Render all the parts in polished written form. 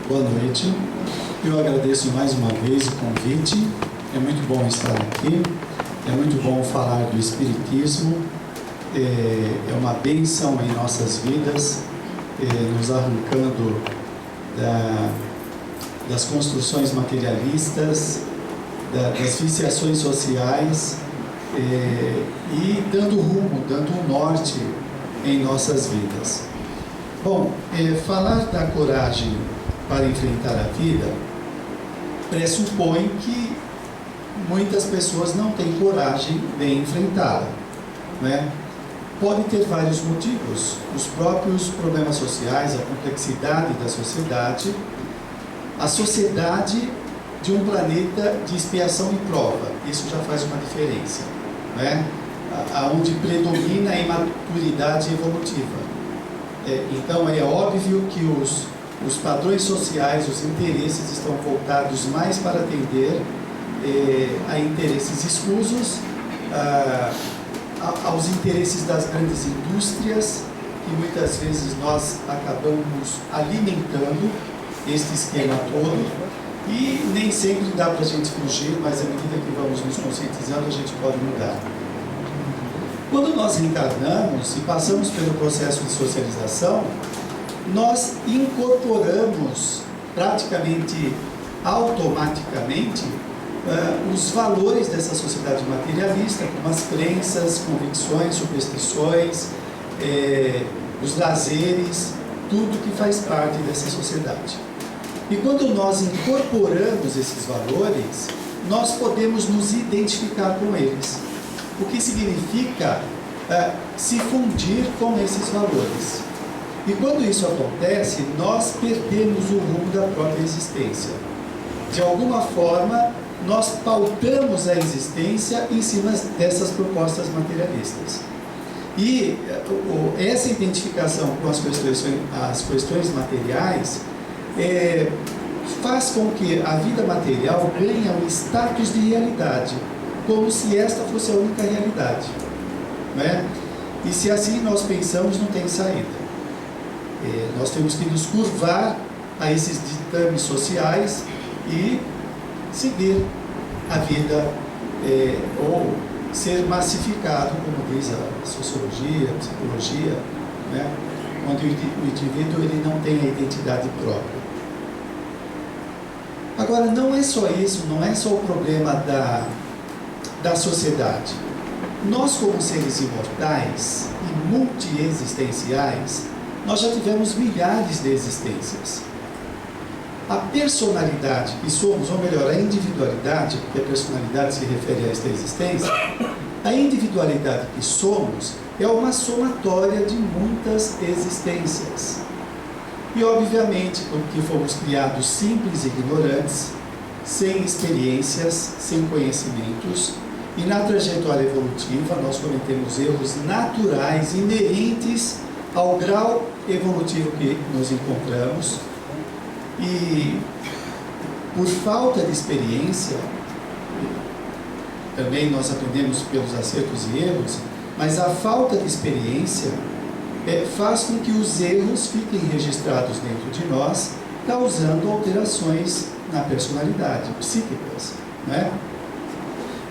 Boa noite. Eu agradeço mais uma vez o convite. É muito bom estar aqui. É muito bom falar do Espiritismo. É uma bênção em nossas vidas, nos arrancando das construções materialistas, das viciações sociais, e dando rumo, dando um norte em nossas vidas. Bom, falar da coragem para enfrentar a vida pressupõe que muitas pessoas não têm coragem de enfrentá-la, não é? Pode ter vários motivos: os próprios problemas sociais, a complexidade da sociedade, a sociedade de um planeta de expiação e prova. Isso já faz uma diferença, não é? Onde predomina a imaturidade evolutiva. Então é óbvio que os padrões sociais, os interesses estão voltados mais para atender a interesses escusos, aos interesses das grandes indústrias, que muitas vezes nós acabamos alimentando este esquema todo, e nem sempre dá para a gente fugir, mas à medida que vamos nos conscientizando, a gente pode mudar. Quando nós reencarnamos e passamos pelo processo de socialização, nós incorporamos praticamente automaticamente os valores dessa sociedade materialista, como as crenças, convicções, superstições, os lazeres, tudo que faz parte dessa sociedade. E quando nós incorporamos esses valores, nós podemos nos identificar com eles, o que significa se fundir com esses valores. E quando isso acontece, nós perdemos o rumo da própria existência. De alguma forma, nós pautamos a existência em cima dessas propostas materialistas. E essa identificação com as questões materiais faz com que a vida material ganhe um status de realidade, como se esta fosse a única realidade, não é? E se assim nós pensamos, não tem saída. Nós temos que nos curvar a esses ditames sociais e seguir a vida, ou ser massificado, como diz a sociologia, a psicologia, né? Onde o indivíduo ele não tem a identidade própria. Agora, não é só isso, não é só o problema da sociedade. Nós, como seres imortais e multiexistenciais, nós já tivemos milhares de existências. A personalidade que somos, ou melhor, a individualidade, porque a personalidade se refere a esta existência, a individualidade que somos é uma somatória de muitas existências. E, obviamente, porque fomos criados simples e ignorantes, sem experiências, sem conhecimentos, e na trajetória evolutiva nós cometemos erros naturais, inerentes ao grau evolutivo que nos encontramos, e por falta de experiência, também nós aprendemos pelos acertos e erros, mas a falta de experiência faz com que os erros fiquem registrados dentro de nós, causando alterações na personalidade, psíquicas, né?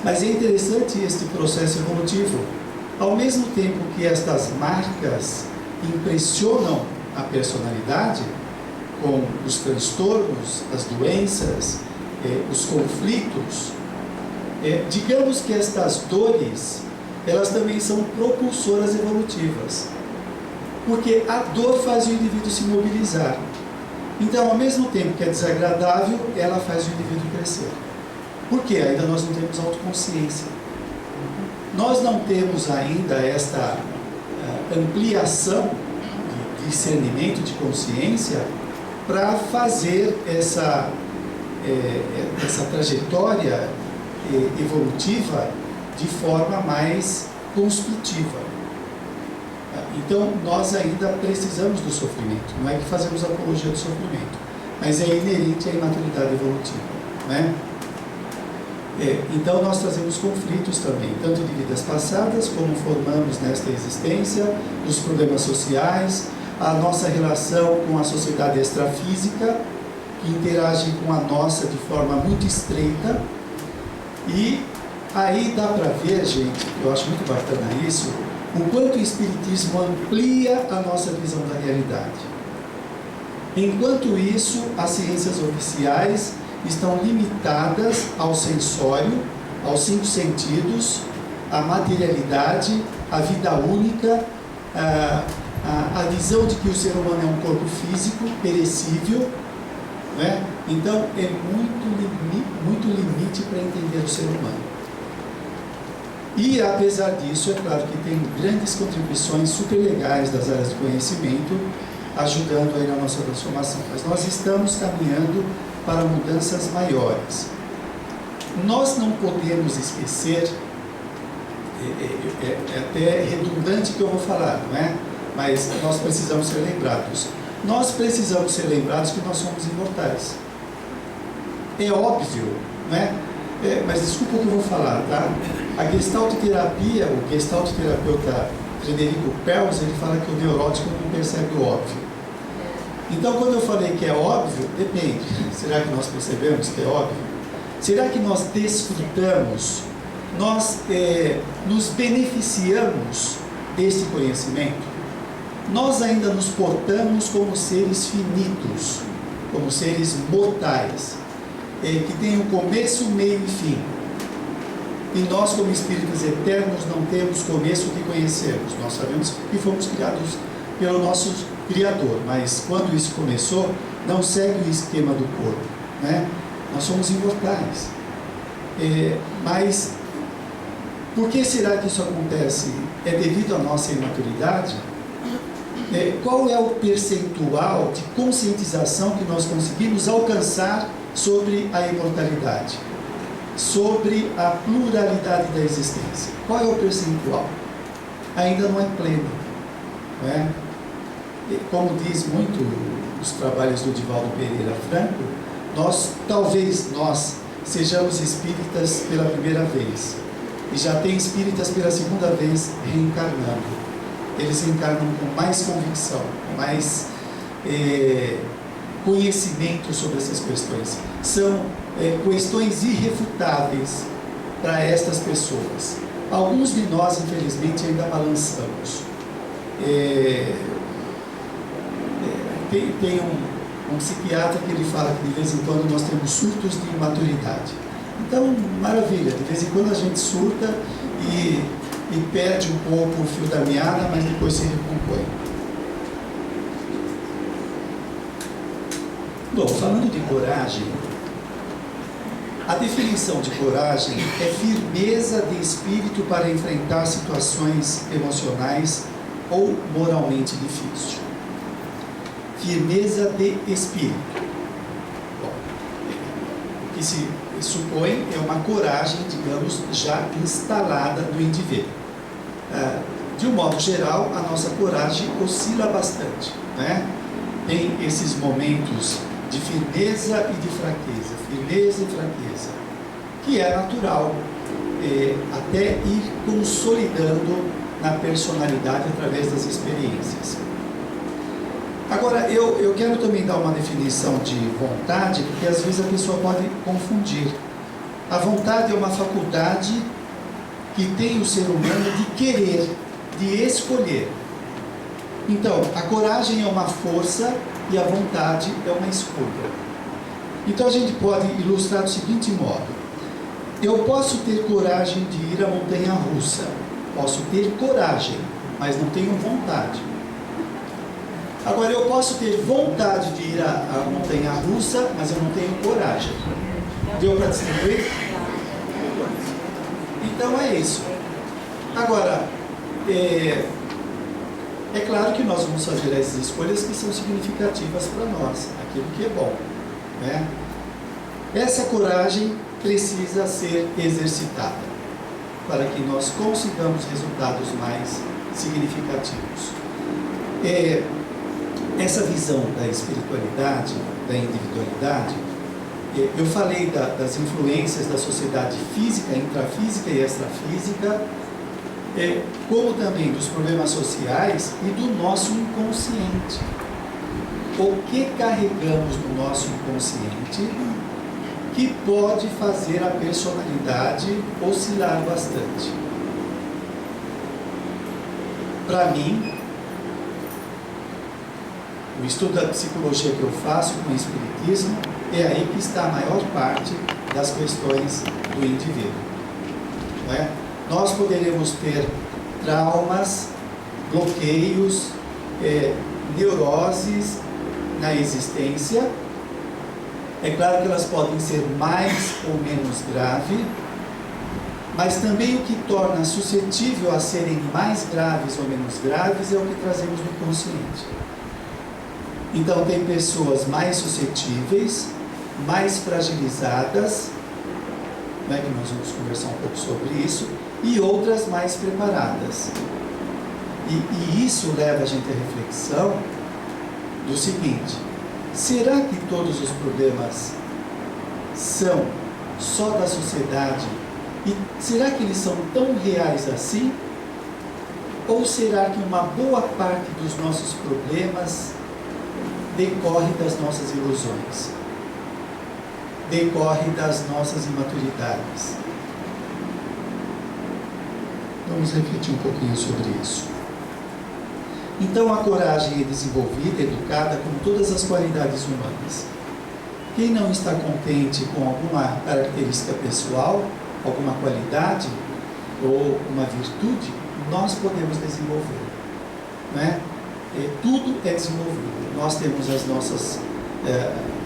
Mas é interessante este processo evolutivo. Ao mesmo tempo que estas marcas impressionam a personalidade, com os transtornos, as doenças, os conflitos, digamos que estas dores, elas também são propulsoras evolutivas, porque a dor faz o indivíduo se mobilizar. Então, ao mesmo tempo que é desagradável, ela faz o indivíduo crescer. Por quê? Ainda nós não temos autoconsciência. Nós não temos ainda esta ampliação de discernimento, de consciência, para fazer essa trajetória evolutiva de forma mais construtiva. Então, nós ainda precisamos do sofrimento. Não é que fazemos apologia do sofrimento, mas é inerente à imaturidade evolutiva, né? Então, nós trazemos conflitos também, tanto de vidas passadas, como formamos nesta existência, os problemas sociais, a nossa relação com a sociedade extrafísica, que interagem com a nossa de forma muito estreita. E aí dá para ver, gente, eu acho muito bacana isso, o quanto o Espiritismo amplia a nossa visão da realidade. Enquanto isso, as ciências oficiais estão limitadas ao sensório, aos 5 sentidos, à materialidade, à vida única, a visão de que o ser humano é um corpo físico, perecível, né? Então é muito limite para entender o ser humano. E apesar disso, é claro que tem grandes contribuições super legais das áreas de conhecimento, ajudando aí na nossa transformação. Mas nós estamos caminhando para mudanças maiores. Nós não podemos esquecer, é até redundante o que eu vou falar, não é? Mas nós precisamos ser lembrados. Nós precisamos ser lembrados que nós somos imortais. É óbvio, né? Mas desculpa o que eu vou falar, tá? A Gestalt-terapia, o Gestalt-terapeuta Frederico Perls, ele fala que o neurótico não percebe o óbvio. Então, quando eu falei que é óbvio, depende. Será que nós percebemos que é óbvio? Será que nós desfrutamos, nós nos beneficiamos desse conhecimento? Nós ainda nos portamos como seres finitos, como seres mortais, que tem um começo, meio e fim. E nós, como espíritos eternos, não temos começo que conhecemos. Nós sabemos que fomos criados pelo nosso Criador, mas quando isso começou, não segue o esquema do corpo, né? Nós somos imortais. Mas por que será que isso acontece? É devido à nossa imaturidade? Qual é o percentual de conscientização que nós conseguimos alcançar sobre a imortalidade? Sobre a pluralidade da existência? Qual é o percentual? Ainda não é pleno, não é? Como diz muito os trabalhos do Divaldo Pereira Franco, talvez nós sejamos espíritas pela primeira vez, e já tem espíritas pela segunda vez reencarnando. Eles reencarnam com mais convicção, com mais conhecimento sobre essas questões. São questões irrefutáveis para estas pessoas. Alguns de nós, infelizmente, ainda balançamos. Tem um psiquiatra que ele fala que de vez em quando nós temos surtos de imaturidade. Então, maravilha, de vez em quando a gente surta e perde um pouco o fio da meada, mas depois se recompõe. Bom, falando de coragem, a definição de coragem é firmeza de espírito para enfrentar situações emocionais ou moralmente difíceis. Firmeza de espírito. Bom, o que se supõe é uma coragem, digamos, já instalada do indivíduo. De um modo geral, a nossa coragem oscila bastante, né? Tem esses momentos de firmeza e de fraqueza, firmeza e fraqueza, que é natural, até ir consolidando na personalidade através das experiências. Agora, eu quero também dar uma definição de vontade, porque às vezes a pessoa pode confundir. A vontade é uma faculdade que tem o ser humano de querer, de escolher. Então, a coragem é uma força e a vontade é uma escolha. Então, a gente pode ilustrar do seguinte modo: eu posso ter coragem de ir à montanha-russa, posso ter coragem, mas não tenho vontade. Agora, eu posso ter vontade de ir à montanha-russa, mas eu não tenho coragem. Deu para distribuir? Então é isso. Agora, é claro que nós vamos fazer as escolhas que são significativas para nós, aquilo que é bom, né? Essa coragem precisa ser exercitada para que nós consigamos resultados mais significativos. Essa visão da espiritualidade, da individualidade, eu falei das influências da sociedade física, intrafísica e extrafísica, como também dos problemas sociais e do nosso inconsciente. o que carregamos no nosso inconsciente que pode fazer a personalidade oscilar bastante. Para mim, o estudo da psicologia que eu faço com o espiritismo, é aí que está a maior parte das questões do indivíduo. Não é? Nós poderemos ter traumas, bloqueios, neuroses na existência. É claro que elas podem ser mais ou menos graves, mas também o que torna suscetível a serem mais graves ou menos graves é o que trazemos no inconsciente. Então, tem pessoas mais suscetíveis, mais fragilizadas, né, que nós vamos conversar um pouco sobre isso, e outras mais preparadas. E isso leva a gente à reflexão do seguinte: será que todos os problemas são só da sociedade? E será que eles são tão reais assim? Ou será que uma boa parte dos nossos problemas decorre das nossas ilusões? Decorre das nossas imaturidades? Vamos refletir um pouquinho sobre isso. Então, a coragem é desenvolvida, educada, como todas as qualidades humanas. Quem não está contente com alguma característica pessoal, alguma qualidade ou uma virtude, nós podemos desenvolver, né? Tudo é desenvolvido. Nós temos a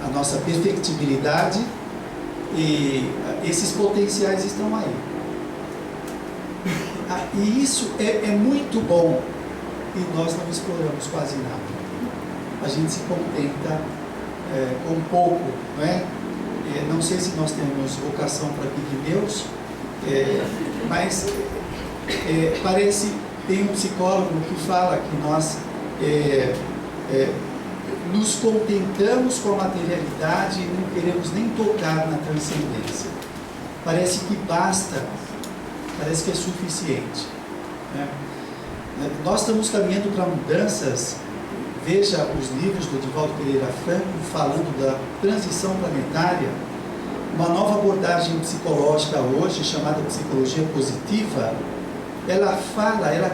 nossa perfectibilidade e esses potenciais estão aí. E isso é muito bom e nós não exploramos quase nada. A gente se contenta com pouco, não é? Não sei se nós temos vocação para pigmeus, mas parece, tem um psicólogo que fala que nós nos contentamos com a materialidade e não queremos nem tocar na transcendência. Parece que basta, parece que é suficiente, né? Nós estamos caminhando para mudanças. Veja os livros do Divaldo Pereira Franco falando da transição planetária, uma nova abordagem psicológica hoje, chamada psicologia positiva. Ela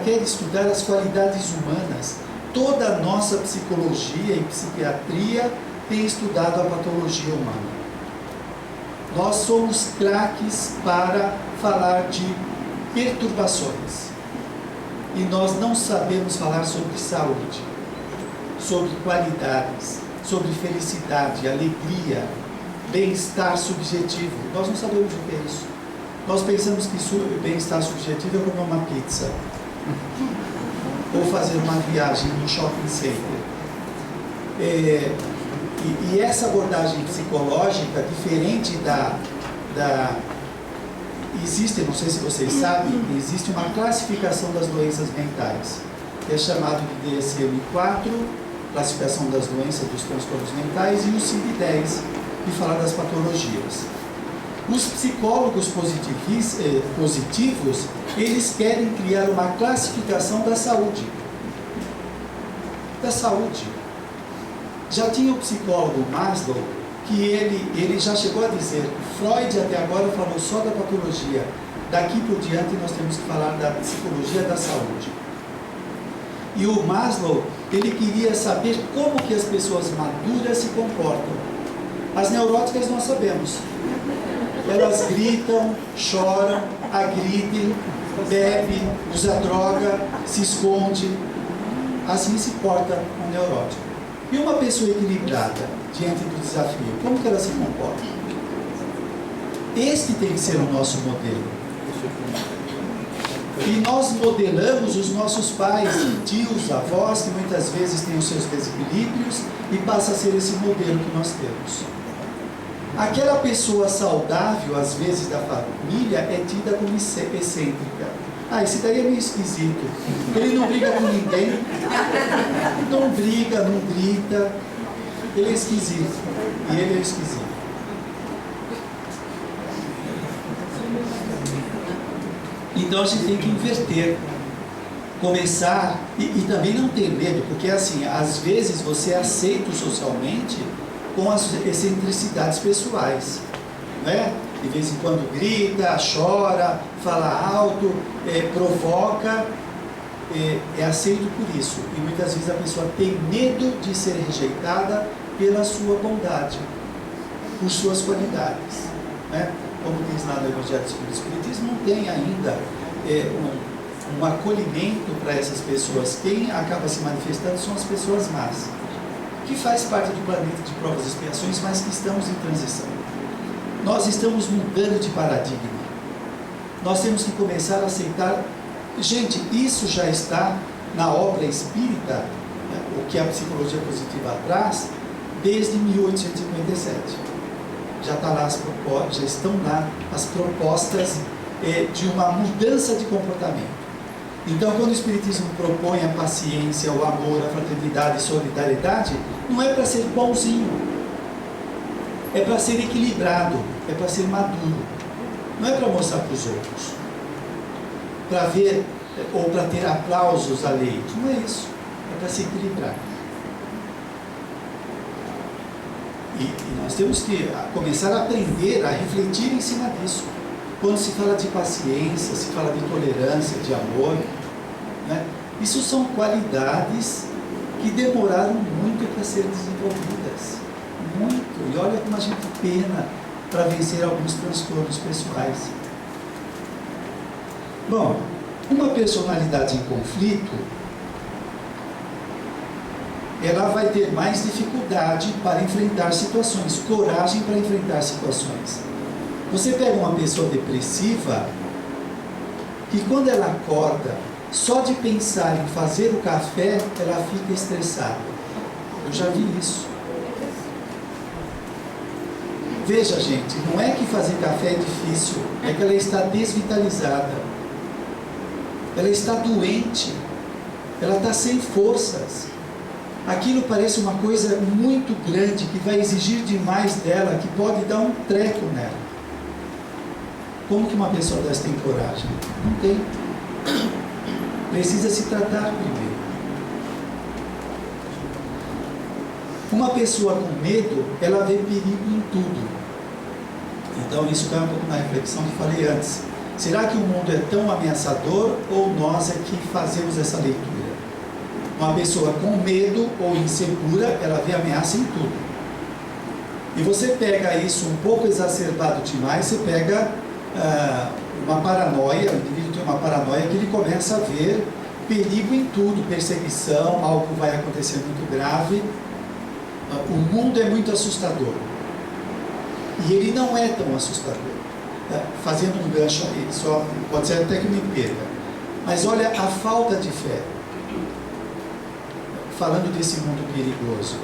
quer estudar as qualidades humanas. Toda a nossa psicologia e psiquiatria tem estudado a patologia humana. Nós somos craques para falar de perturbações. E nós não sabemos falar sobre saúde, sobre qualidades, sobre felicidade, alegria, bem-estar subjetivo. Nós não sabemos o que é isso. Nós pensamos que bem-estar subjetivo é comer uma pizza ou fazer uma viagem no shopping center. E essa abordagem psicológica, diferente existe, não sei se vocês sabem, existe uma classificação das doenças mentais, que é chamado de DSM-4, classificação das doenças dos transtornos mentais, e o CID-10, que fala das patologias. Os psicólogos positivos, eles querem criar uma classificação da saúde. Da saúde. Já tinha o psicólogo Maslow, que ele já chegou a dizer, Freud até agora falou só da patologia, daqui por diante nós temos que falar da psicologia da saúde. E o Maslow, ele queria saber como que as pessoas maduras se comportam. As neuróticas nós sabemos. Elas gritam, choram, agridem, bebem, usa droga, se esconde. Assim se porta um neurótico. E uma pessoa equilibrada, diante do desafio, como que ela se comporta? Este tem que ser o nosso modelo. E nós modelamos os nossos pais, tios, avós, que muitas vezes têm os seus desequilíbrios, e passa a ser esse modelo que nós temos. Aquela pessoa saudável, às vezes da família, é tida como excêntrica. Esse daí é meio esquisito. Ele não briga com ninguém, não briga, não grita. Ele é esquisito. E ele é esquisito. Então a gente tem que inverter. começar, e também não ter medo, porque assim, às vezes você é aceito socialmente com as excentricidades pessoais, né? De vez em quando grita, chora, fala alto, provoca, é aceito por isso. E muitas vezes a pessoa tem medo de ser rejeitada pela sua bondade, por suas qualidades, né? Como diz lá no Evangelho segundo o Espiritismo, não tem ainda um acolhimento para essas pessoas. Quem acaba se manifestando são as pessoas más, que faz parte do planeta de provas e expiações, mas que estamos em transição. Nós estamos mudando de paradigma. Nós temos que começar a aceitar. Gente, isso já está na obra espírita, né, o que a psicologia positiva traz, desde 1857. Já está lá já estão lá as propostas de uma mudança de comportamento. Então, quando o Espiritismo propõe a paciência, o amor, a fraternidade, a solidariedade, não é para ser bonzinho, é para ser equilibrado, é para ser maduro, não é para mostrar para os outros, para ver ou para ter aplausos alheios, não é isso, é para se equilibrar. E nós temos que começar a aprender, a refletir em cima disso. Quando se fala de paciência, se fala de tolerância, de amor, né? Isso são qualidades que demoraram muito para serem desenvolvidas. Muito. E olha como a gente pena para vencer alguns transtornos pessoais. Bom, uma personalidade em conflito, ela vai ter mais dificuldade para enfrentar situações, coragem para enfrentar situações. Você pega uma pessoa depressiva, que quando ela acorda, só de pensar em fazer o café, ela fica estressada. Eu já vi isso. Veja, gente, não é que fazer café é difícil, é que ela está desvitalizada. Ela está doente, ela está sem forças. Aquilo parece uma coisa muito grande, que vai exigir demais dela, que pode dar um treco nela. Como que uma pessoa dessa tem coragem? Não tem. Precisa se tratar primeiro. Uma pessoa com medo, ela vê perigo em tudo. Então isso cai um pouco na reflexão que falei antes. Será que o mundo é tão ameaçador ou nós é que fazemos essa leitura? Uma pessoa com medo ou insegura, ela vê ameaça em tudo. E você pega isso um pouco exacerbado demais, você pega uma paranoia, o indivíduo tem uma paranoia que ele começa a ver perigo em tudo, perseguição, algo vai acontecer muito grave. O mundo é muito assustador. E ele não é tão assustador. Fazendo um gancho aí, só pode ser até que me perca. Mas olha a falta de fé. Falando desse mundo perigoso.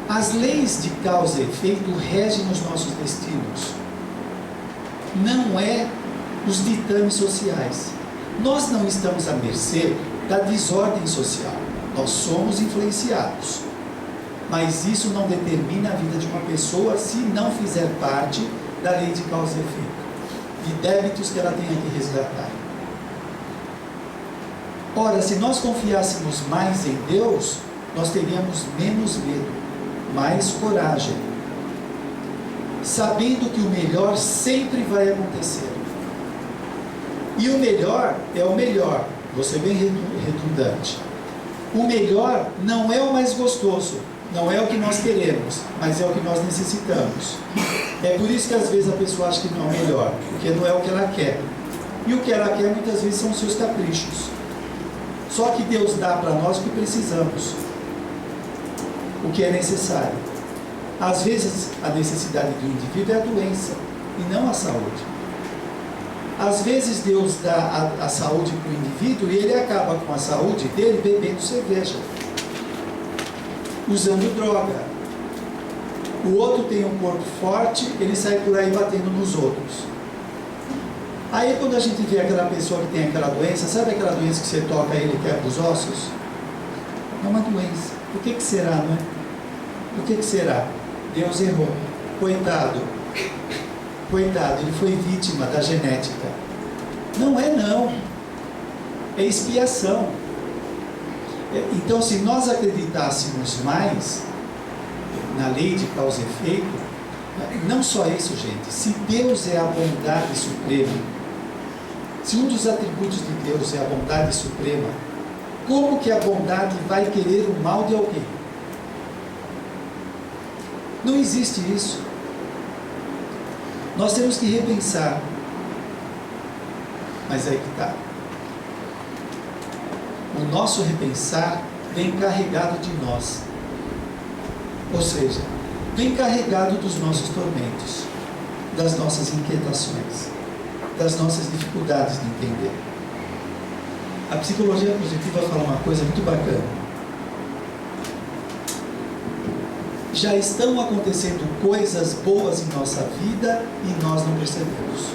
As leis de causa e efeito regem os nossos destinos. Não é os ditames sociais. Nós não estamos à mercê da desordem social. Nós somos influenciados. Mas isso não determina a vida de uma pessoa se não fizer parte da lei de causa e efeito, de débitos que ela tenha que resgatar. Ora, se nós confiássemos mais em Deus, nós teríamos menos medo, mais coragem, sabendo que o melhor sempre vai acontecer. E o melhor é o melhor, vou ser bem redundante. O melhor não é o mais gostoso, não é o que nós queremos, mas é o que nós necessitamos. É por isso que às vezes a pessoa acha que não é o melhor, porque não é o que ela quer. E o que ela quer muitas vezes são os seus caprichos. Só que Deus dá para nós o que precisamos, o que é necessário. Às vezes a necessidade do indivíduo é a doença e não a saúde. Às vezes Deus dá a saúde para o indivíduo e ele acaba com a saúde dele bebendo cerveja, usando droga. O outro tem um corpo forte, ele sai por aí batendo nos outros. Aí quando a gente vê aquela pessoa que tem aquela doença, sabe aquela doença que você toca e ele quebra os ossos? É uma doença. Por que será, não é? Por que será? Deus errou. Coitado. Coitado, ele foi vítima da genética. Não é não. é expiação. Então, se nós acreditássemos mais na lei de causa e efeito, não só isso, gente, se Deus é a bondade suprema, se um dos atributos de Deus é a bondade suprema, como que a bondade vai querer o mal de alguém? Não existe isso. Nós temos que repensar. Mas aí que está. O nosso repensar vem carregado de nós. Ou seja, vem carregado dos nossos tormentos, das nossas inquietações, das nossas dificuldades de entender. A psicologia positiva fala uma coisa muito bacana. Já estão acontecendo coisas boas em nossa vida e nós não percebemos.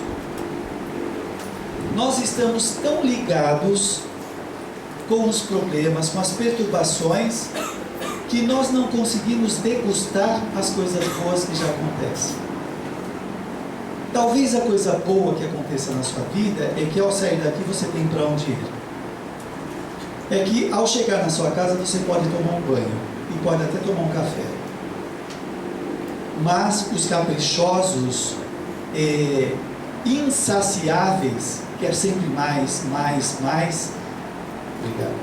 Nós estamos tão ligados com os problemas, com as perturbações, que nós não conseguimos degustar as coisas boas que já acontecem. Talvez a coisa boa que aconteça na sua vida é que ao sair daqui você tem para onde ir. É que ao chegar na sua casa você pode tomar um banho e pode até tomar um café. Mas os caprichosos, insaciáveis, quer sempre mais, obrigado,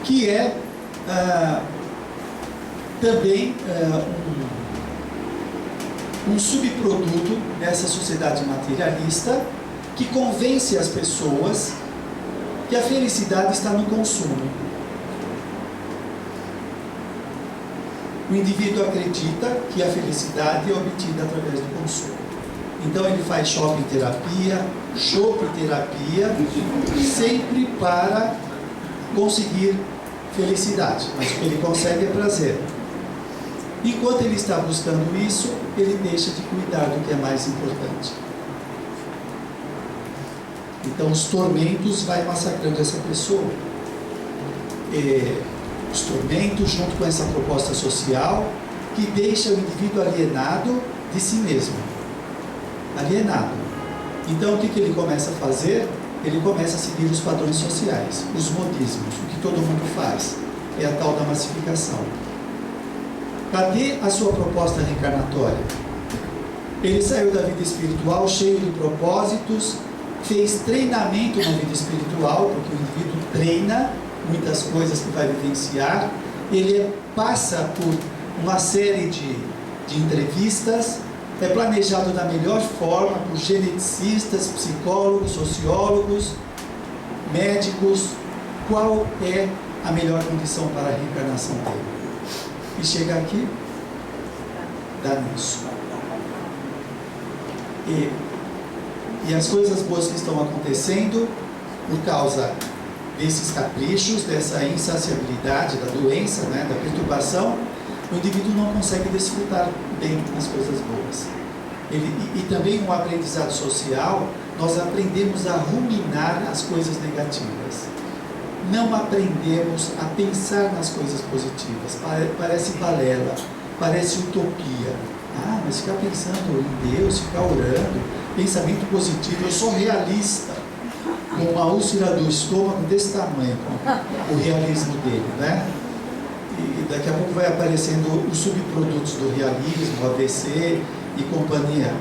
que é também um subproduto dessa sociedade materialista que convence as pessoas que a felicidade está no consumo. O indivíduo acredita que a felicidade é obtida através do consumo. Então ele faz shopping terapia, sempre para conseguir felicidade. Mas o que ele consegue é prazer. Enquanto ele está buscando isso, ele deixa de cuidar do que é mais importante. Então os tormentos vai massacrando essa pessoa. Os tormentos junto com essa proposta social que deixa o indivíduo alienado de si mesmo. Alienado. Então o que ele começa a fazer? Ele começa a seguir os padrões sociais, os modismos, o que todo mundo faz. É a tal da massificação. Cadê a sua proposta reencarnatória? Ele saiu da vida espiritual cheio de propósitos, fez treinamento na vida espiritual, porque o indivíduo treina muitas coisas que vai vivenciar, ele passa por uma série de entrevistas, é planejado da melhor forma por geneticistas, psicólogos, sociólogos, médicos, qual é a melhor condição para a reencarnação dele. E chega aqui, dá nisso. E as coisas boas que estão acontecendo, por causa desses caprichos, dessa insaciabilidade, da doença, da perturbação, o indivíduo não consegue desfrutar bem as coisas boas. E também um aprendizado social, nós aprendemos a ruminar as coisas negativas. Não aprendemos a pensar nas coisas positivas. Parece balela, parece utopia. Mas ficar pensando em Deus, ficar orando, pensamento positivo, eu sou realista. Com uma úlcera do estômago desse tamanho, com o realismo dele, E daqui a pouco vai aparecendo os subprodutos do realismo, o ABC e companhia.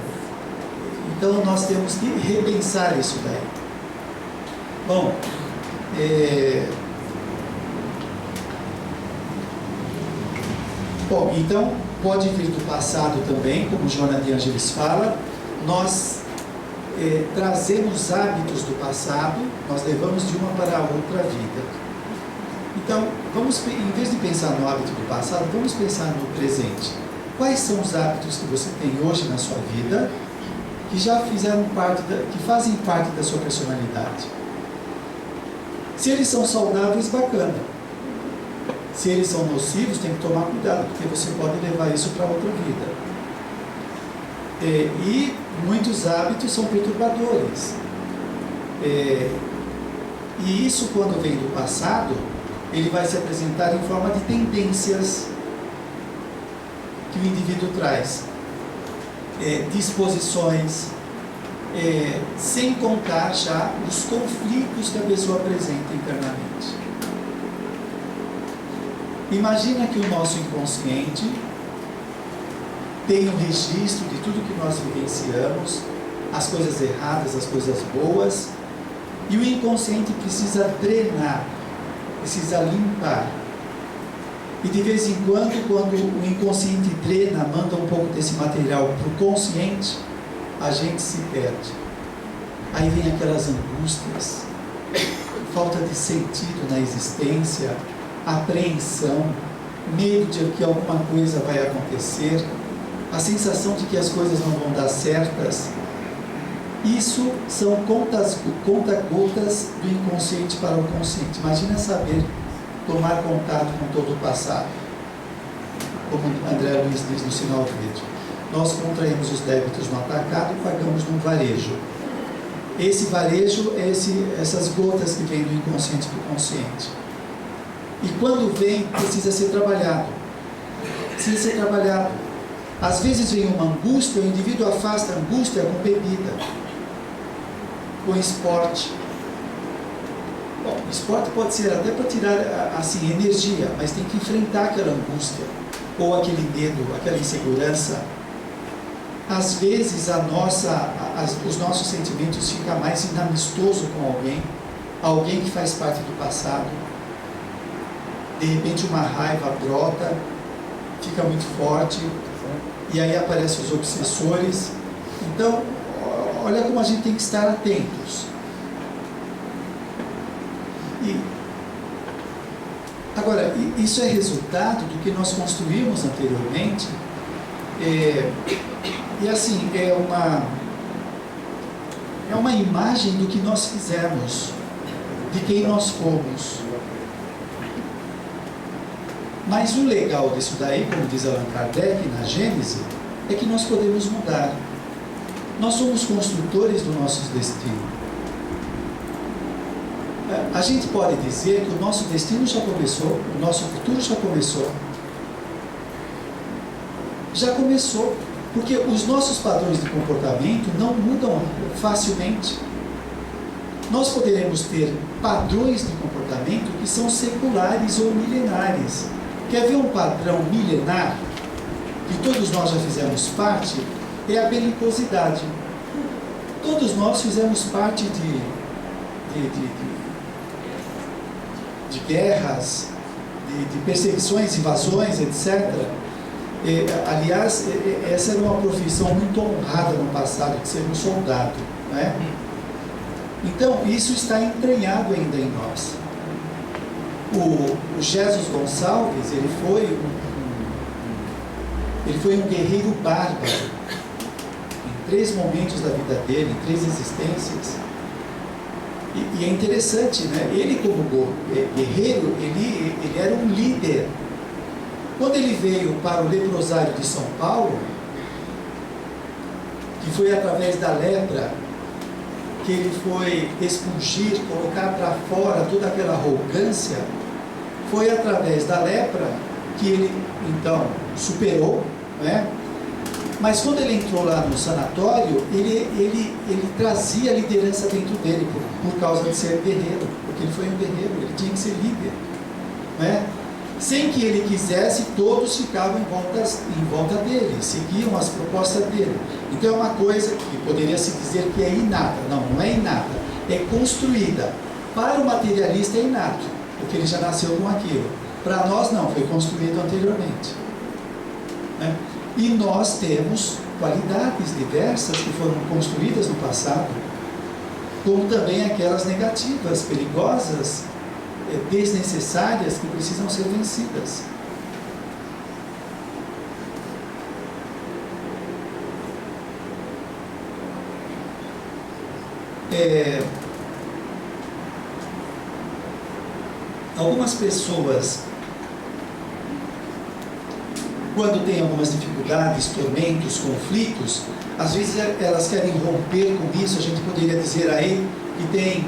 Então nós temos que repensar isso daí. Bom, então pode vir do passado também, como Joana de Ângeles fala, nós trazemos hábitos do passado, nós levamos de uma para a outra vida. Então, em vez de pensar no hábito do passado, vamos pensar no presente. Quais são os hábitos que você tem hoje na sua vida que já que fazem parte da sua personalidade? Se eles são saudáveis, bacana. Se eles são nocivos, tem que tomar cuidado, porque você pode levar isso para outra vida. E muitos hábitos são perturbadores. E isso, quando vem do passado, ele vai se apresentar em forma de tendências que o indivíduo traz. Disposições, sem contar já os conflitos que a pessoa apresenta internamente. Imagina que o nosso inconsciente tem um registro de tudo que nós vivenciamos, as coisas erradas, as coisas boas, e o inconsciente precisa drenar, precisa limpar. E de vez em quando o inconsciente drena, manda um pouco desse material para o consciente, a gente se perde. Aí vem aquelas angústias, falta de sentido na existência, apreensão, medo de que alguma coisa vai acontecer, a sensação de que as coisas não vão dar certas. Isso são conta-gotas do inconsciente para o consciente. Imagina saber tomar contato com todo o passado. Como André Luiz diz no sinal verde. Nós contraímos os débitos no atacado e pagamos no varejo. Esse varejo é essas gotas que vêm do inconsciente para o consciente. E quando vem, precisa ser trabalhado. Precisa ser trabalhado. Às vezes vem uma angústia, o indivíduo afasta a angústia com bebida, com esporte. Bom, esporte pode ser até para tirar assim, energia, mas tem que enfrentar aquela angústia, ou aquele medo, aquela insegurança. Às vezes os nossos sentimentos ficam mais inamistosos com alguém que faz parte do passado. De repente uma raiva brota, fica muito forte, e aí aparecem os obsessores. Então, olha como a gente tem que estar atentos. Agora, isso é resultado do que nós construímos anteriormente, e assim, é uma imagem do que nós fizemos, de quem nós fomos. Mas o legal disso daí, como diz Allan Kardec na Gênese, é que nós podemos mudar. Nós somos construtores do nosso destino. A gente pode dizer que o nosso destino já começou, o nosso futuro já começou. Já começou, porque os nossos padrões de comportamento não mudam facilmente. Nós poderemos ter padrões de comportamento que são seculares ou milenares. Quer ver um padrão milenar, que todos nós já fizemos parte? É a belicosidade. Todos nós fizemos parte de guerras, de perseguições, invasões, etc. Aliás, essa era uma profissão muito honrada no passado, de ser um soldado, não é? Então, isso está entranhado ainda em nós. O Jesus Gonçalves, ele foi um guerreiro bárbaro, em 3 momentos da vida dele, em 3 existências. E é interessante, né? Ele como guerreiro, ele era um líder. Quando ele veio para o leprosário de São Paulo, que foi através da lepra que ele foi expungir, colocar para fora toda aquela arrogância, foi através da lepra que ele, então, superou, né? Mas quando ele entrou lá no sanatório, ele trazia a liderança dentro dele, por causa de ser guerreiro, porque ele foi um guerreiro, ele tinha que ser líder, né? Sem que ele quisesse, todos ficavam em volta dele, seguiam as propostas dele. Então é uma coisa que poderia se dizer que é inata. Não é inata, é construída. Para o materialista é inato, porque ele já nasceu com aquilo. Para nós não, foi construído anteriormente, né? E nós temos qualidades diversas que foram construídas no passado, como também aquelas negativas, perigosas, desnecessárias, que precisam ser vencidas. Algumas pessoas, quando têm algumas dificuldades, tormentos, conflitos, às vezes elas querem romper com isso. A gente poderia dizer aí que tem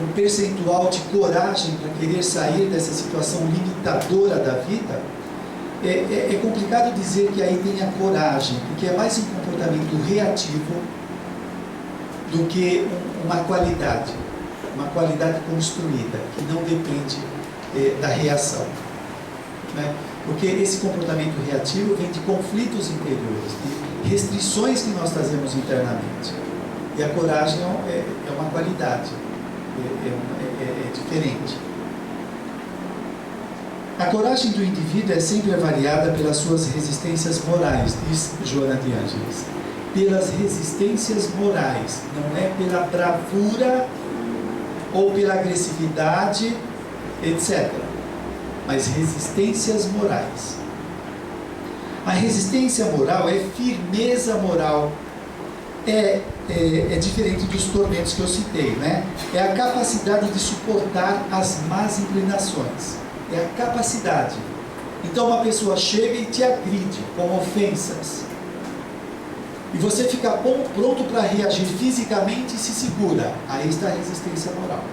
um percentual de coragem para querer sair dessa situação limitadora da vida. É complicado dizer que aí tem a coragem, porque é mais um comportamento reativo, do que uma qualidade construída, que não depende da reação. Né? Porque esse comportamento reativo vem de conflitos interiores, de restrições que nós trazemos internamente. E a coragem é uma qualidade, é diferente. A coragem do indivíduo é sempre avaliada pelas suas resistências morais, diz Joana de Ângeles. Pelas resistências morais, não é pela bravura ou pela agressividade, etc. Mas resistências morais. A resistência moral é firmeza moral, é diferente dos tormentos que eu citei, né? É a capacidade de suportar as más inclinações, é a capacidade. Então uma pessoa chega e te agride com ofensas, e você fica pronto para reagir fisicamente e se segura. Aí está a resistência moral.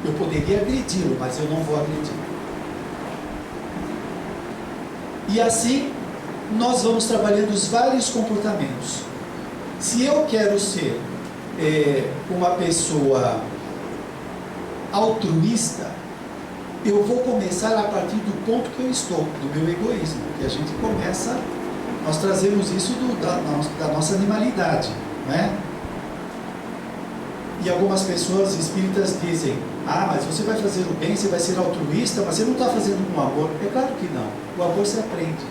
Eu poderia agredi-lo, mas eu não vou agredir. E assim, nós vamos trabalhando os vários comportamentos. Se eu quero ser uma pessoa altruísta, eu vou começar a partir do ponto que eu estou, do meu egoísmo. Que a gente começa, nós trazemos isso da nossa animalidade, né? E algumas pessoas espíritas dizem: ah, mas você vai fazer o bem, você vai ser altruísta, mas você não está fazendo com amor. É claro que não. O amor se aprende.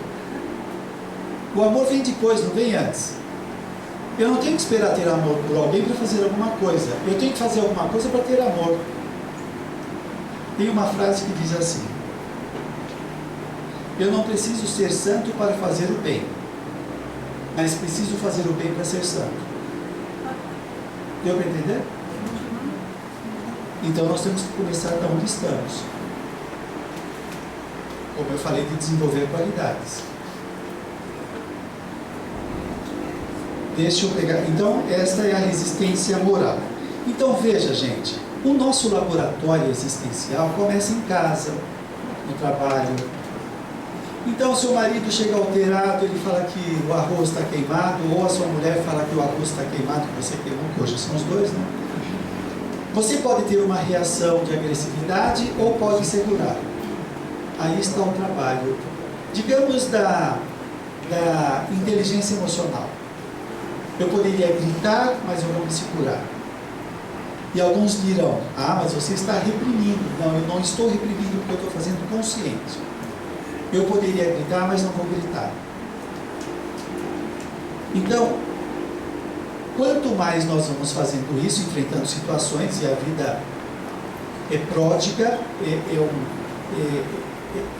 O amor vem depois, não vem antes. Eu não tenho que esperar ter amor por alguém para fazer alguma coisa. Eu tenho que fazer alguma coisa para ter amor. Tem uma frase que diz assim: eu não preciso ser santo para fazer o bem, mas preciso fazer o bem para ser santo. Deu para entender? Então nós temos que começar da onde estamos. Como eu falei, de desenvolver qualidades. Deixa eu pegar. Então, esta é a resistência moral. Então, veja, gente, o nosso laboratório existencial começa em casa, no trabalho. Então, o seu marido chega alterado, ele fala que o arroz está queimado, ou a sua mulher fala que o arroz está queimado, que você queimou, que hoje são os dois, né? Você pode ter uma reação de agressividade ou pode segurar. Aí está o trabalho, digamos, da inteligência emocional. Eu poderia gritar, mas eu vou me segurar. E alguns dirão: ah, mas você está reprimindo. Não, eu não estou reprimindo porque eu estou fazendo consciente. Eu poderia gritar, mas não vou gritar. Então, quanto mais nós vamos fazendo isso, enfrentando situações, e a vida é pródiga,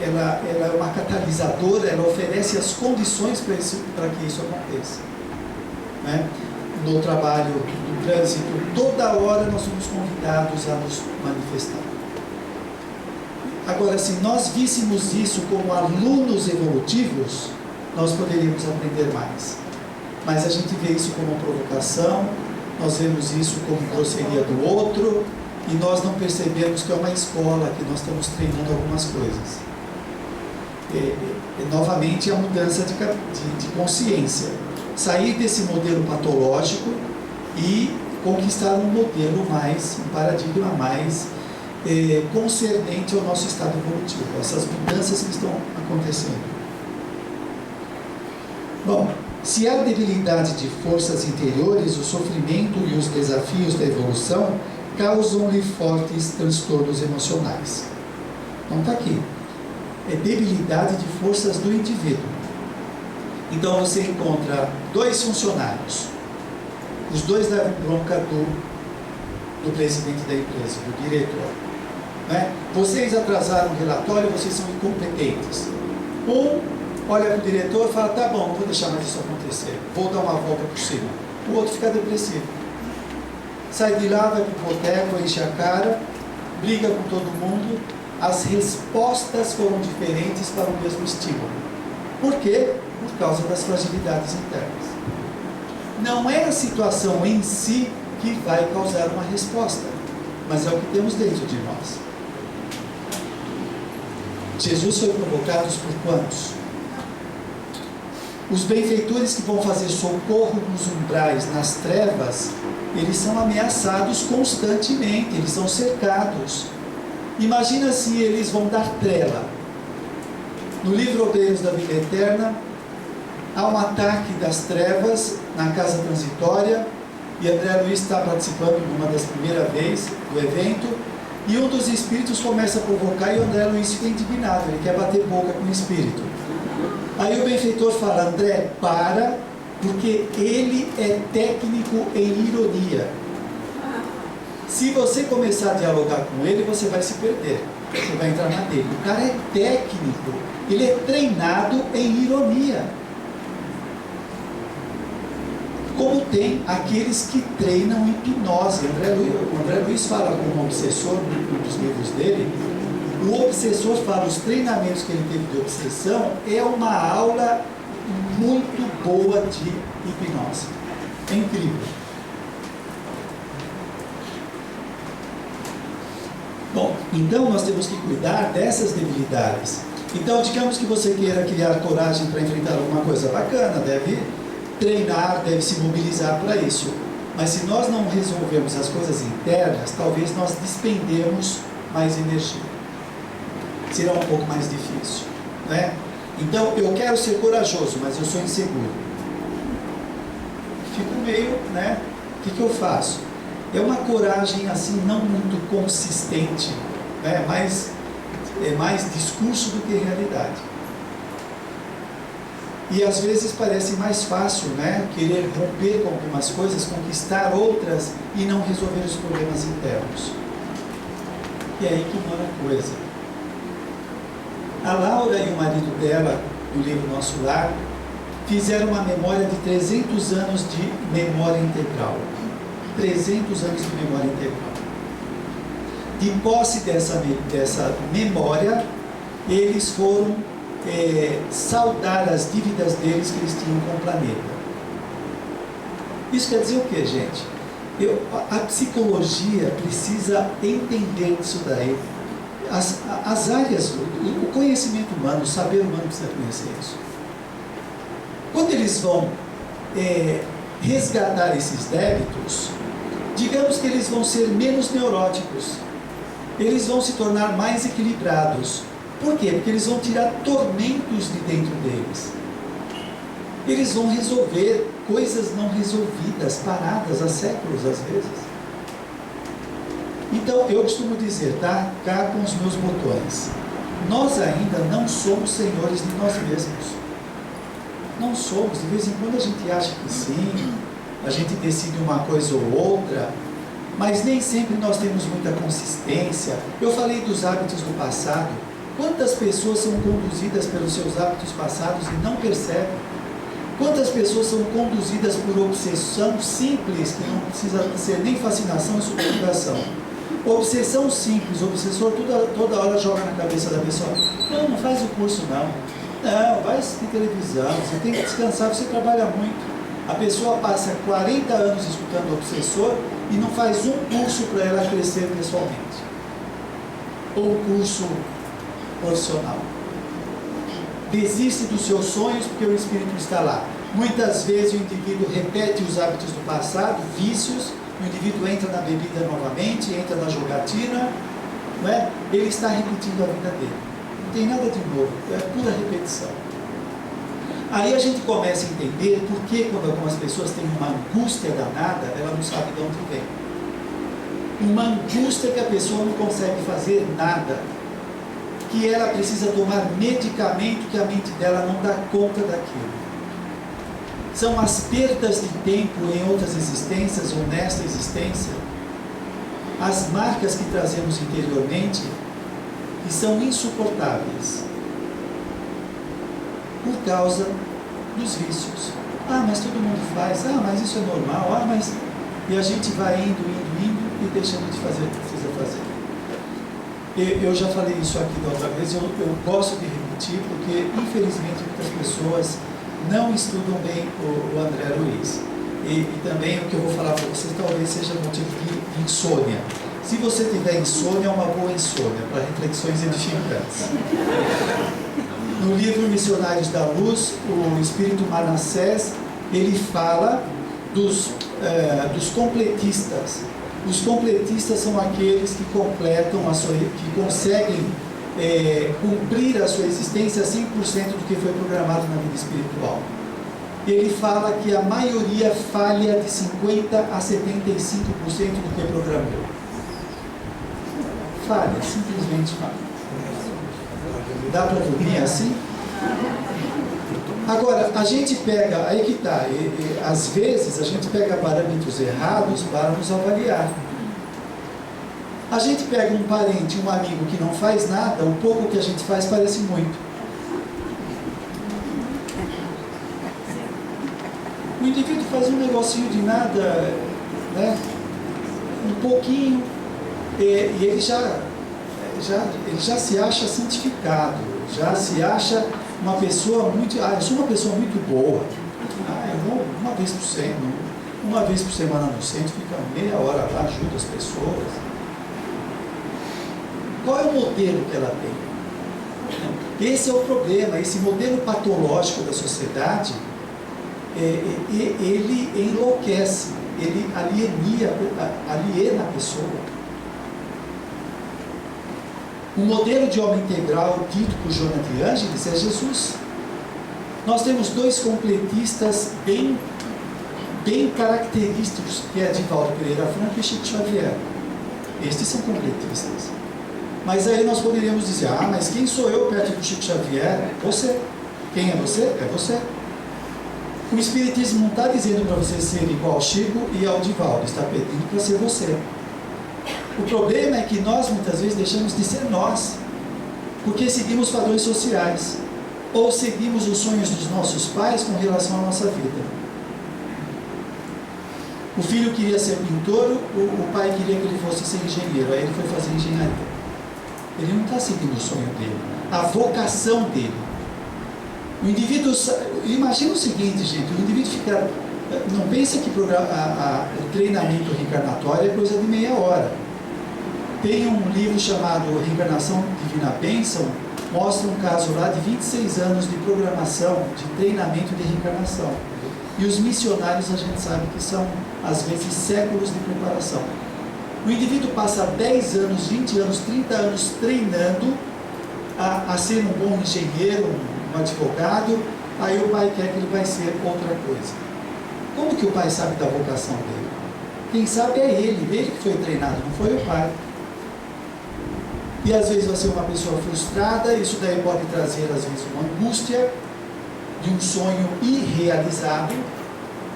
ela é uma catalisadora, ela oferece as condições para que isso aconteça. Né? No trabalho, no trânsito, toda hora nós somos convidados a nos manifestar. Agora, se nós víssemos isso como alunos evolutivos, nós poderíamos aprender mais. Mas a gente vê isso como provocação, nós vemos isso como grosseria do outro, e nós não percebemos que é uma escola, que nós estamos treinando algumas coisas. Novamente, a mudança de consciência. Sair desse modelo patológico e conquistar um modelo mais, um paradigma mais concernente ao nosso estado evolutivo, essas mudanças que estão acontecendo. Bom, se há debilidade de forças interiores, o sofrimento e os desafios da evolução causam-lhe fortes transtornos emocionais. Então está aqui. É debilidade de forças do indivíduo. Então você encontra dois funcionários. Os dois levam bronca do presidente da empresa, do diretor. Né? Vocês atrasaram o relatório, vocês são incompetentes. Um olha para o diretor e fala: tá bom, não vou deixar mais isso acontecer, vou dar uma volta por cima. O outro fica depressivo. Sai de lá, vai para o boteco, enche a cara, briga com todo mundo. As respostas foram diferentes para o mesmo estímulo. Por quê? Por causa das fragilidades internas. Não é a situação em si que vai causar uma resposta, mas é o que temos dentro de nós. Jesus foi provocado por quantos? Os benfeitores que vão fazer socorro nos umbrais, nas trevas, eles são ameaçados constantemente, eles são cercados. Imagina se eles vão dar trela. No livro Obreiros da Vida Eterna, há um ataque das trevas na casa transitória, e André Luiz está participando uma das primeiras vezes do evento, e um dos espíritos começa a provocar, e o André Luiz fica indignado, ele quer bater boca com o espírito. Aí o benfeitor fala: André, para, porque ele é técnico em ironia. Se você começar a dialogar com ele, você vai se perder, você vai entrar na dele. O cara é técnico, ele é treinado em ironia. Como tem aqueles que treinam hipnose. O André Luiz fala com um obsessor, num dos livros dele. O obsessor fala, os treinamentos que ele teve de obsessão é uma aula muito boa de hipnose. É incrível. Bom, então nós temos que cuidar dessas debilidades. Então, digamos que você queira criar coragem para enfrentar alguma coisa bacana, deve treinar, deve se mobilizar para isso. Mas se nós não resolvermos as coisas internas, talvez nós despendemos mais energia. Será um pouco mais difícil, né? Então, eu quero ser corajoso, mas eu sou inseguro. Fico meio, né? O que eu faço? É uma coragem assim não muito consistente, né? É mais discurso do que realidade. E às vezes parece mais fácil, né? Querer romper com algumas coisas, conquistar outras e não resolver os problemas internos. E é aí que mora a coisa. A Laura e o marido dela, no livro Nosso Lar, fizeram uma memória de 300 anos de memória integral. 300 anos de memória integral. De posse dessa memória, eles foram saldar as dívidas deles que eles tinham com o planeta. Isso quer dizer o que, gente? A psicologia precisa entender isso daí. As áreas, o conhecimento humano, o saber humano precisa conhecer isso. Quando eles vão resgatar esses débitos, digamos que eles vão ser menos neuróticos, eles vão se tornar mais equilibrados. Por quê? Porque eles vão tirar tormentos de dentro deles. Eles vão resolver coisas não resolvidas, paradas há séculos às vezes. Então, eu costumo dizer, tá? Cá com os meus botões. Nós ainda não somos senhores de nós mesmos. Não somos. De vez em quando a gente acha que sim, a gente decide uma coisa ou outra, mas nem sempre nós temos muita consistência. Eu falei dos hábitos do passado. Quantas pessoas são conduzidas pelos seus hábitos passados e não percebem? Quantas pessoas são conduzidas por obsessão simples, que não precisa ser nem fascinação e subjugação? Obsessão simples, o obsessor toda hora joga na cabeça da pessoa: não faz o curso não. Não, vai assistir televisão, você tem que descansar, você trabalha muito. A pessoa passa 40 anos escutando o obsessor e não faz um curso para ela crescer pessoalmente. Ou um curso profissional. Desiste dos seus sonhos porque o espírito está lá. Muitas vezes o indivíduo repete os hábitos do passado, vícios, o indivíduo entra na bebida novamente, entra na jogatina, não é? Ele está repetindo a vida dele. Não tem nada de novo, é pura repetição. Aí a gente começa a entender por que quando algumas pessoas têm uma angústia danada, ela não sabe de onde vem. Uma angústia que a pessoa não consegue fazer nada, que ela precisa tomar medicamento que a mente dela não dá conta daquilo. São as perdas de tempo em outras existências ou nesta existência, as marcas que trazemos interiormente, que são insuportáveis, por causa dos vícios. Ah, mas todo mundo faz. Ah, mas isso é normal. Ah, mas... E a gente vai indo e deixando de fazer o que precisa fazer. Eu já falei isso aqui da outra vez, eu gosto de repetir, porque infelizmente muitas pessoas não estudam bem o André Luiz. E também o que eu vou falar para vocês talvez seja motivo de insônia. Se você tiver insônia, é uma boa insônia, para reflexões edificantes. No livro Missionários da Luz, o Espírito Manassés, ele fala dos completistas. Os completistas são aqueles que completam que conseguem cumprir a sua existência 100% do que foi programado na vida espiritual. Ele fala que a maioria falha de 50% a 75% do que programou. Falha, simplesmente falha. Dá para dormir assim? Agora, a gente pega, aí que está, às vezes a gente pega parâmetros errados para nos avaliar. A gente pega um parente, um amigo que não faz nada, o pouco que a gente faz parece muito. O indivíduo faz um negocinho de nada, né? Um pouquinho, e ele já se acha santificado, já se acha uma pessoa muito... eu sou uma pessoa muito boa. Eu vou uma vez por semana no centro, fica meia hora lá, ajuda as pessoas. Qual é o modelo que ela tem? Esse é o problema, esse modelo patológico da sociedade, ele enlouquece, ele aliena a pessoa. O modelo de homem integral dito por Joana de Ângeles é Jesus. Nós temos dois completistas bem característicos, que é Divaldo Pereira Franco e Chico Xavier. Estes são completistas. Mas aí nós poderíamos dizer, mas quem sou eu perto do Chico Xavier? Você. Quem é você? É você. O Espiritismo não está dizendo para você ser igual ao Chico e ao Divaldo, está pedindo para ser você. O problema é que nós muitas vezes deixamos de ser nós, porque seguimos padrões sociais, ou seguimos os sonhos dos nossos pais com relação à nossa vida. O filho queria ser pintor, o pai queria que ele fosse ser engenheiro, aí ele foi fazer engenharia. Ele não está seguindo o sonho dele, a vocação dele. O indivíduo, imagina o seguinte, gente, o indivíduo fica, não pensa que o treinamento reencarnatório é coisa de meia hora. Tem um livro chamado Reencarnação Divina Bênção, mostra um caso lá de 26 anos de programação, de treinamento de reencarnação. E os missionários a gente sabe que são, às vezes, séculos de preparação. O indivíduo passa 10 anos, 20 anos, 30 anos treinando a ser um bom engenheiro, um advogado, aí o pai quer que ele vai ser outra coisa. Como que o pai sabe da vocação dele? Quem sabe é ele que foi treinado, não foi o pai. E às vezes vai ser uma pessoa frustrada, isso daí pode trazer às vezes uma angústia de um sonho irrealizado.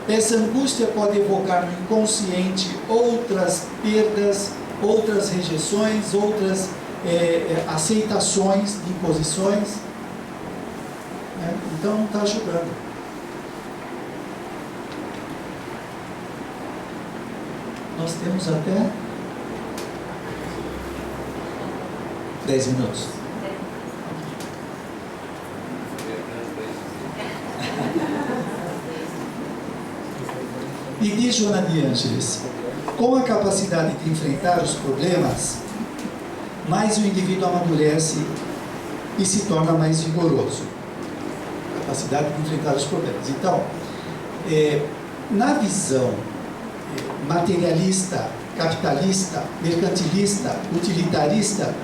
Essa angústia pode evocar no inconsciente outras perdas, outras rejeições, outras aceitações de imposições. Então não está ajudando. Nós temos até 10 minutos. E diz Joana de Ângeles, com a capacidade de enfrentar os problemas, mais o indivíduo amadurece e se torna mais vigoroso. Capacidade de enfrentar os problemas. Então, na visão materialista, capitalista, mercantilista, utilitarista,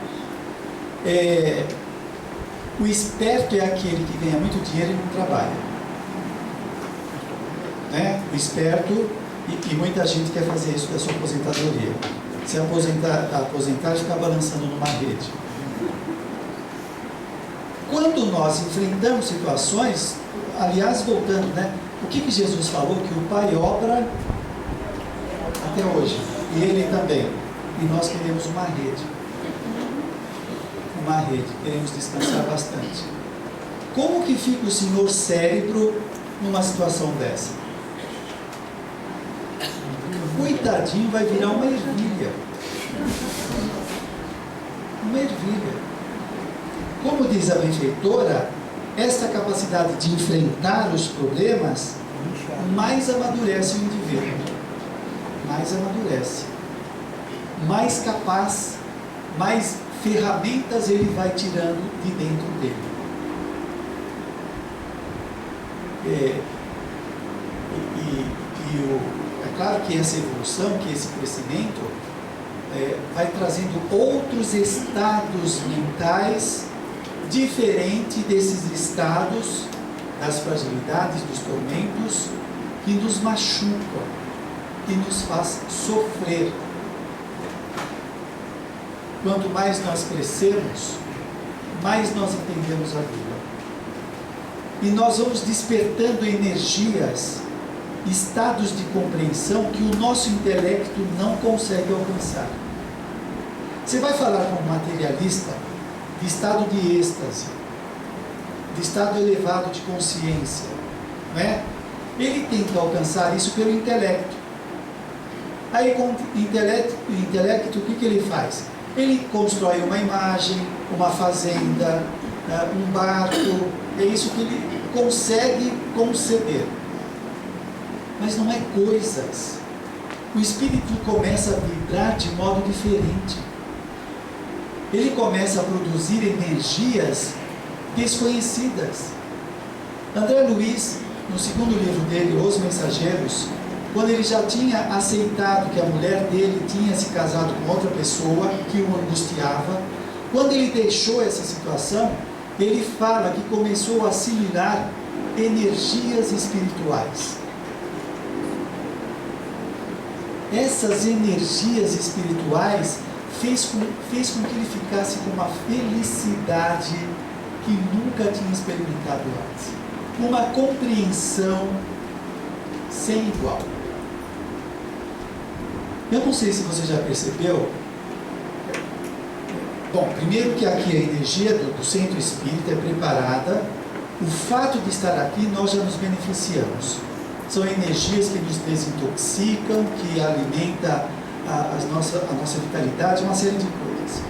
o esperto é aquele que ganha muito dinheiro e não trabalha. O esperto, e muita gente quer fazer isso da sua aposentadoria. Se aposentar e ficar balançando numa rede. Quando nós enfrentamos situações, aliás, voltando, o que Jesus falou? Que o Pai obra até hoje, e Ele também. E nós queremos uma rede. Queremos descansar bastante. Como que fica o senhor cérebro numa situação dessa? Coitadinho, vai virar uma ervilha. Uma ervilha. Como diz a benfeitora, esta capacidade de enfrentar os problemas mais amadurece o indivíduo. Mais amadurece. Mais capaz, mais ferramentas ele vai tirando de dentro dele. É, é claro que essa evolução, que esse crescimento vai trazendo outros estados mentais diferentes desses estados das fragilidades, dos tormentos, que nos machucam, que nos faz sofrer. Quanto mais nós crescemos, mais nós entendemos a vida. E nós vamos despertando energias, estados de compreensão que o nosso intelecto não consegue alcançar. Você vai falar com um materialista de estado de êxtase, de estado elevado de consciência, não é? Ele tenta alcançar isso pelo intelecto. Aí com o intelecto, o que ele faz? Ele constrói uma imagem, uma fazenda, um barco, é isso que ele consegue conceber. Mas não é coisas. O espírito começa a vibrar de modo diferente. Ele começa a produzir energias desconhecidas. André Luiz, no segundo livro dele, Os Mensageiros, quando ele já tinha aceitado que a mulher dele tinha se casado com outra pessoa que o angustiava, quando ele deixou essa situação, ele fala que começou a assimilar energias espirituais. Essas energias espirituais fez com que ele ficasse com uma felicidade que nunca tinha experimentado antes. Uma compreensão sem igual. Eu não sei se você já percebeu. Bom, primeiro que aqui a energia do centro espírita é preparada. O fato de estar aqui, nós já nos beneficiamos. São energias que nos desintoxicam, que alimentam a nossa vitalidade, uma série de coisas.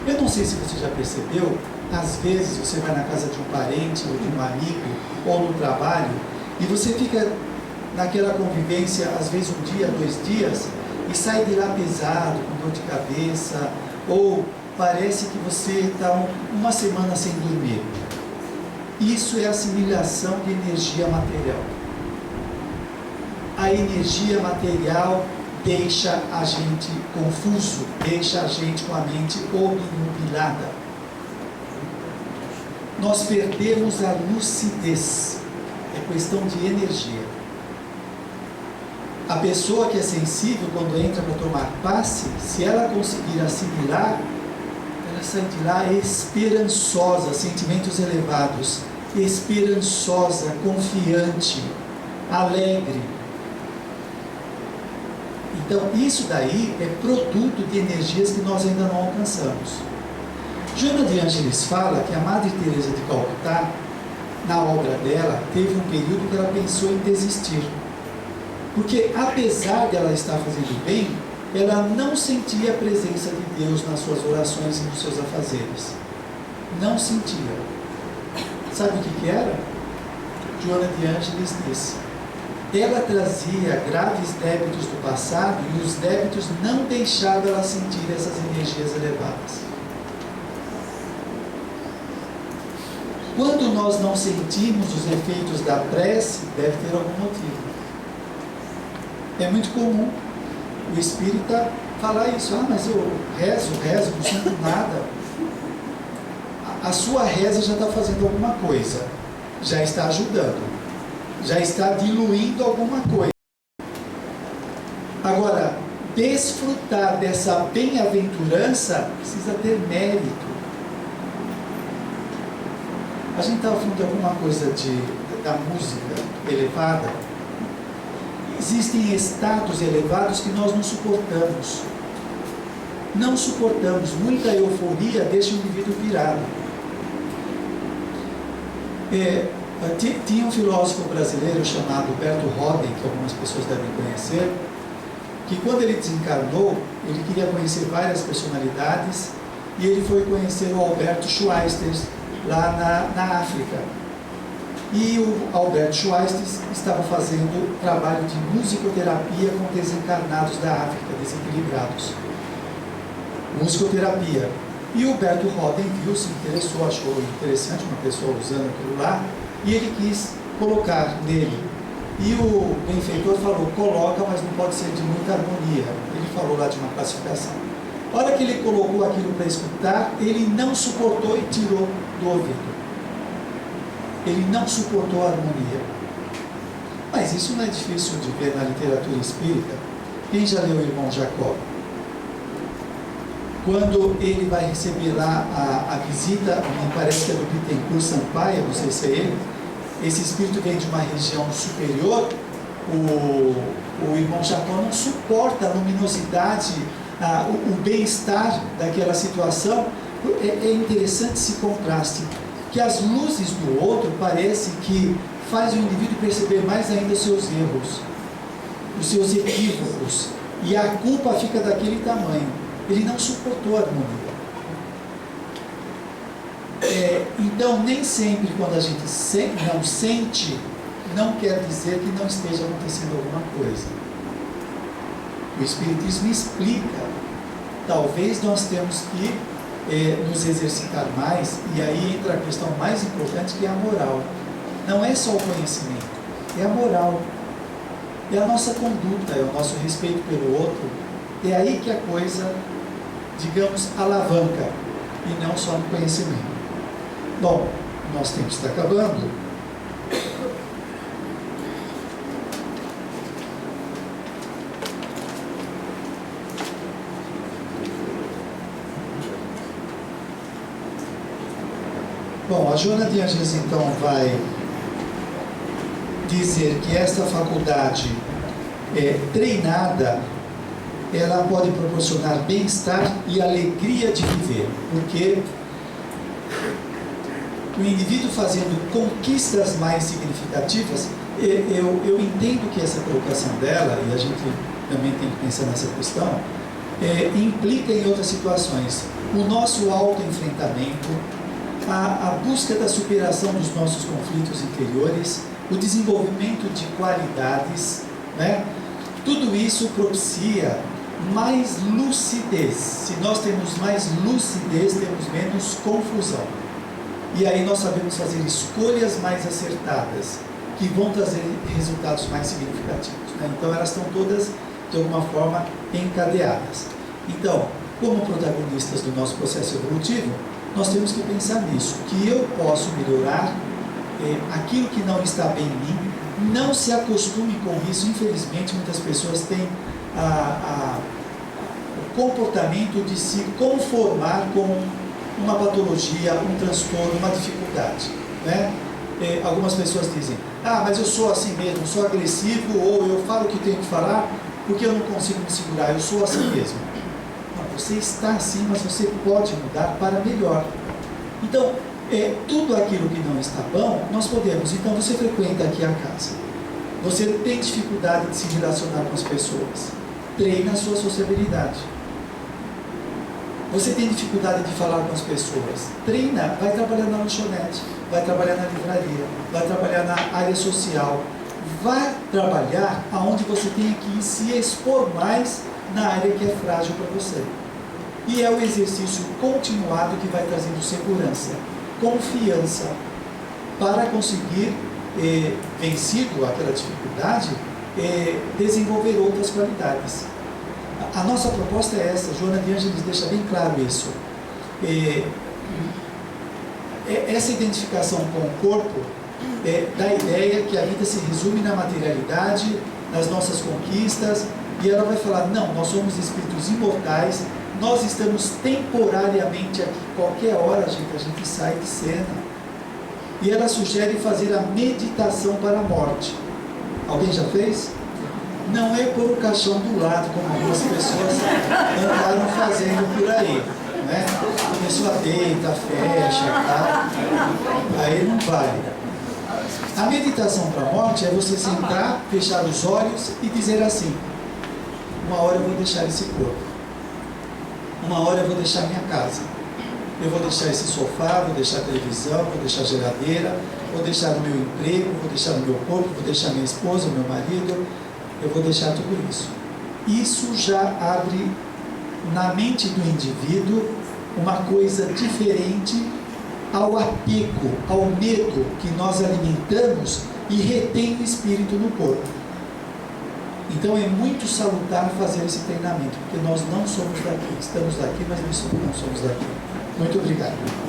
Eu não sei se você já percebeu, às vezes você vai na casa de um parente, ou de um amigo, ou no trabalho, e você fica naquela convivência, às vezes um dia, 2 dias, e sai de lá pesado, com dor de cabeça, ou parece que você está uma semana sem dormir. Isso é assimilação de energia material. A energia material deixa a gente confuso, deixa a gente com a mente obnubilada. Nós perdemos a lucidez. É questão de energia. A pessoa que é sensível, quando entra para tomar passe, se ela conseguir assimilar, ela sai de lá esperançosa, sentimentos elevados, esperançosa, confiante, alegre. Então, isso daí é produto de energias que nós ainda não alcançamos. Joana de Ângeles fala que a Madre Teresa de Calcutá, na obra dela, teve um período que ela pensou em desistir. Porque, apesar de ela estar fazendo bem, ela não sentia a presença de Deus nas suas orações e nos seus afazeres. Não sentia. Sabe o que era? Joana de Ângeles disse: ela trazia graves débitos do passado e os débitos não deixavam ela sentir essas energias elevadas. Quando nós não sentimos os efeitos da prece, deve ter algum motivo. É muito comum o espírita falar isso: ah, mas eu rezo, não sinto nada. A sua reza já está fazendo alguma coisa, já está ajudando, já está diluindo alguma coisa. Agora, desfrutar dessa bem-aventurança precisa ter mérito. A gente estava falando de alguma coisa da música elevada. Existem estados elevados que nós não suportamos. Não suportamos. Muita euforia deixa o indivíduo pirado. Tinha um filósofo brasileiro chamado Berto Roden, que algumas pessoas devem conhecer, que quando ele desencarnou, ele queria conhecer várias personalidades, e ele foi conhecer o Alberto Schweitzer, lá na África. E o Alberto Schweitzer estava fazendo trabalho de musicoterapia com desencarnados da África, desequilibrados. Musicoterapia. E o Berto Roden viu, se interessou, achou interessante uma pessoa usando aquilo lá, e ele quis colocar nele. E o benfeitor falou, coloca, mas não pode ser de muita harmonia. Ele falou lá de uma classificação. A hora que ele colocou aquilo para escutar, ele não suportou e tirou do ouvido. Ele não suportou a harmonia. Mas isso não é difícil de ver na literatura espírita. Quem já leu o irmão Jacó? Quando ele vai receber lá a visita, me parece que é do Bittencourt Sampaio, não sei se é ele, esse espírito vem de uma região superior, o irmão Jacó não suporta a luminosidade, o bem-estar daquela situação. É interessante esse contraste, que as luzes do outro parece que faz o indivíduo perceber mais ainda os seus erros, os seus equívocos, e a culpa fica daquele tamanho. Ele não suportou a harmonia. Então, nem sempre quando a gente não sente, não quer dizer que não esteja acontecendo alguma coisa. O Espiritismo explica. Talvez nós temos que nos exercitar mais, e aí entra a questão mais importante, que é a moral. Não é só o conhecimento, é a moral, é a nossa conduta, é o nosso respeito pelo outro. É aí que a coisa, digamos, alavanca, e não só no conhecimento. Bom, nosso tempo está acabando. Bom, a Joana de Ângeles então vai dizer que esta faculdade treinada, ela pode proporcionar bem-estar e alegria de viver, porque o indivíduo fazendo conquistas mais significativas, eu entendo que essa colocação dela, e a gente também tem que pensar nessa questão, implica em outras situações. O nosso autoenfrentamento, a busca da superação dos nossos conflitos interiores, o desenvolvimento de qualidades, né? Tudo isso propicia mais lucidez. Se nós temos mais lucidez, temos menos confusão. E aí nós sabemos fazer escolhas mais acertadas, que vão trazer resultados mais significativos, né? Então elas estão todas, de alguma forma, encadeadas. Então, como protagonistas do nosso processo evolutivo, nós temos que pensar nisso, que eu posso melhorar aquilo que não está bem em mim. Não se acostume com isso. Infelizmente, muitas pessoas têm o comportamento de se conformar com uma patologia, um transtorno, uma dificuldade, né? Algumas pessoas dizem, mas eu sou assim mesmo, sou agressivo, ou eu falo o que tenho que falar porque eu não consigo me segurar, eu sou assim mesmo. Não, você está assim, mas você pode mudar para melhor. Então, tudo aquilo que não está bom, nós podemos. Então, você frequenta aqui a casa, você tem dificuldade de se relacionar com as pessoas, treina a sua sociabilidade. Você tem dificuldade de falar com as pessoas, treina, vai trabalhar na lanchonete, vai trabalhar na livraria, vai trabalhar na área social, vai trabalhar aonde você tem que se expor mais na área que é frágil para você. E é o exercício continuado que vai trazendo segurança, confiança, para conseguir, vencido aquela dificuldade, desenvolver outras qualidades. A nossa proposta é essa. Joana de Ângeles deixa bem claro isso. Essa identificação com o corpo dá a ideia que a vida se resume na materialidade, nas nossas conquistas, e ela vai falar, não, nós somos espíritos imortais, nós estamos temporariamente aqui, qualquer hora a gente sai de cena. E ela sugere fazer a meditação para a morte. Alguém já fez? Não é pôr o caixão do lado, como algumas pessoas andaram fazendo por aí, né? A pessoa deita, fecha, tá? Aí não vale. A meditação para a morte é você sentar, fechar os olhos e dizer assim, uma hora eu vou deixar esse corpo, uma hora eu vou deixar minha casa, eu vou deixar esse sofá, vou deixar a televisão, vou deixar a geladeira, vou deixar o meu emprego, vou deixar o meu corpo, vou deixar minha esposa, o meu marido, eu vou deixar tudo isso. Isso já abre na mente do indivíduo uma coisa diferente ao apego, ao medo que nós alimentamos e retém o espírito no corpo. Então é muito salutar fazer esse treinamento, porque nós não somos daqui. Estamos daqui, mas não somos daqui. Muito obrigado.